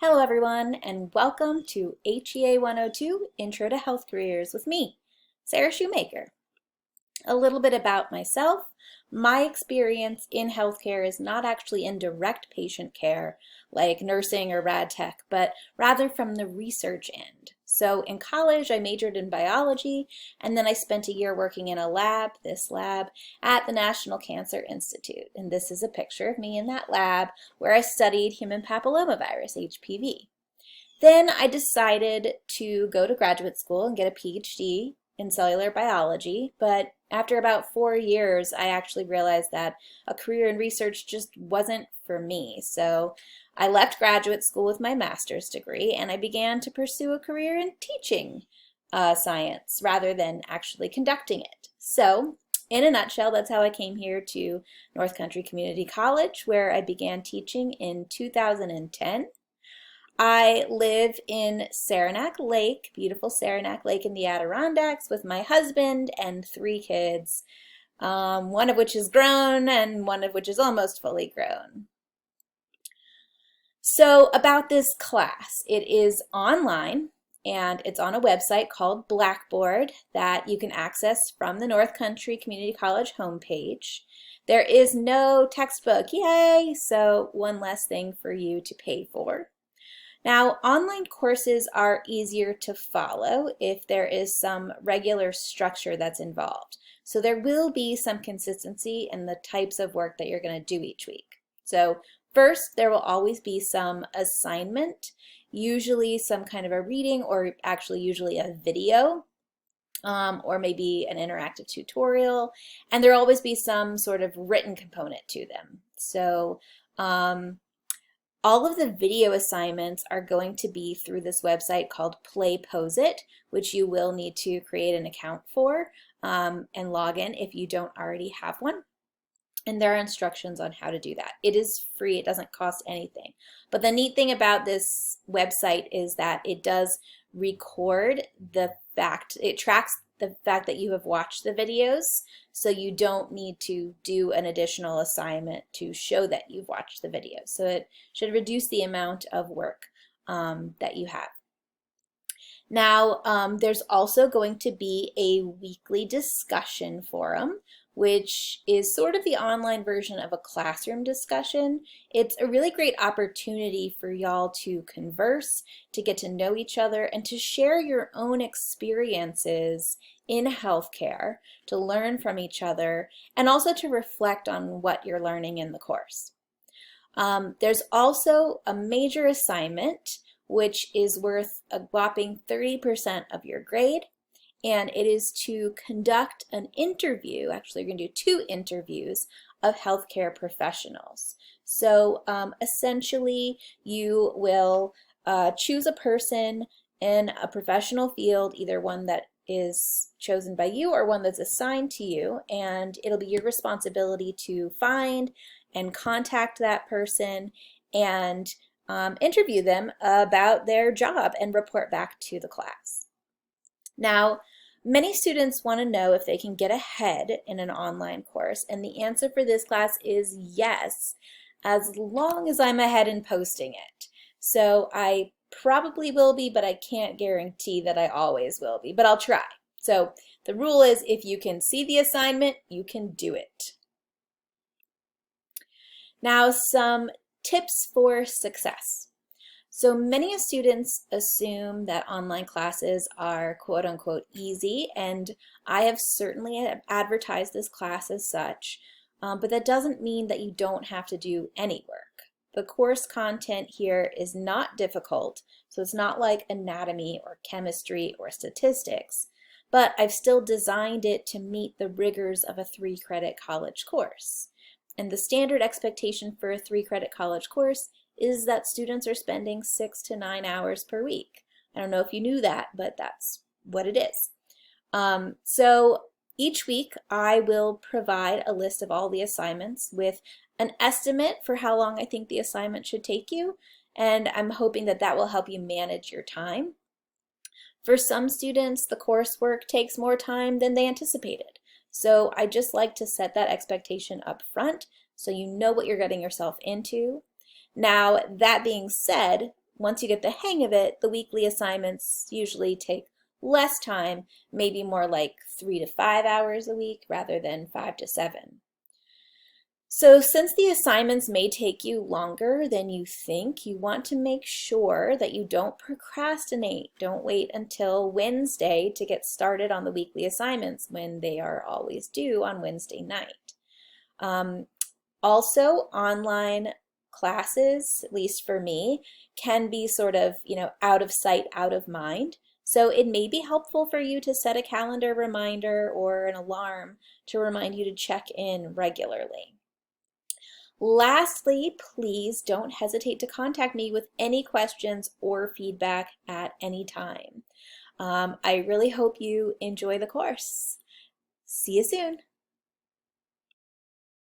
Hello everyone and welcome to HEA 102 Intro to Health Careers with me, Sarah Shoemaker. A little bit about myself. My experience in healthcare is not actually in direct patient care like nursing or rad tech, but rather from the research end. So in college, I majored in biology, and then I spent a year working in a lab, this lab, at the National Cancer Institute. And this is a picture of me in that lab where I studied human papillomavirus, HPV. Then I decided to go to graduate school and get a PhD in cellular biology, but after about 4 years, I actually realized that a career in research just wasn't for me. So I left graduate school with my master's degree and I began to pursue a career in teaching science rather than actually conducting it. So in a nutshell, that's how I came here to North Country Community College, where I began teaching in 2010. I live in Saranac Lake, beautiful Saranac Lake in the Adirondacks, with my husband and 3 kids, one of which is grown and one of which is almost fully grown. So about this class, it is online and it's on a website called Blackboard that you can access from the North Country Community College homepage. There is no textbook, yay! So one less thing for you to pay for. Now, online courses are easier to follow if there is some regular structure that's involved. So there will be some consistency in the types of work that you're going to do each week. So first, there will always be some assignment, usually some kind of a reading or actually usually a video. Or maybe an interactive tutorial, and there will always be some sort of written component to them. So all of the video assignments are going to be through this website called Play Pose It, which you will need to create an account for and log in if you don't already have one. And there are instructions on how to do that. It is free, it doesn't cost anything. But the neat thing about this website is that it does record the fact, it tracks the fact that you have watched the videos, so you don't need to do an additional assignment to show that you've watched the videos. So it should reduce the amount of work that you have. Now, there's also going to be a weekly discussion forum, which is sort of the online version of a classroom discussion. It's a really great opportunity for y'all to converse, to get to know each other, and to share your own experiences in healthcare, to learn from each other, and also to reflect on what you're learning in the course. There's also a major assignment, which is worth a whopping 30% of your grade. And it is to conduct an interview. Actually, you're going to do 2 interviews of healthcare professionals. So essentially, you will choose a person in a professional field, either one that is chosen by you or one that's assigned to you, and it'll be your responsibility to find and contact that person and interview them about their job and report back to the class. Now, many students want to know if they can get ahead in an online course, and the answer for this class is yes, as long as I'm ahead in posting it. So I probably will be, but I can't guarantee that I always will be, but I'll try. So the rule is if you can see the assignment, you can do it. Now, some tips for success. So many students assume that online classes are quote-unquote easy, and I have certainly advertised this class as such, but that doesn't mean that you don't have to do any work. The course content here is not difficult, so it's not like anatomy or chemistry or statistics, but I've still designed it to meet the rigors of a 3-credit college course. And the standard expectation for a 3-credit college course is that students are spending 6 to 9 hours per week. I don't know if you knew that, but that's what it is. So each week I will provide a list of all the assignments with an estimate for how long I think the assignment should take you, and I'm hoping that that will help you manage your time. For some students, the coursework takes more time than they anticipated. So I just like to set that expectation up front so you know what you're getting yourself into. Now, that being said, once you get the hang of it, the weekly assignments usually take less time, maybe more like 3 to 5 hours a week rather than 5 to 7. So since the assignments may take you longer than you think, you want to make sure that you don't procrastinate. Don't wait until Wednesday to get started on the weekly assignments when they are always due on Wednesday night. Also, online classes, at least for me, can be sort of, out of sight, out of mind. So it may be helpful for you to set a calendar reminder or an alarm to remind you to check in regularly. Lastly, please don't hesitate to contact me with any questions or feedback at any time. I really hope you enjoy the course. See you soon.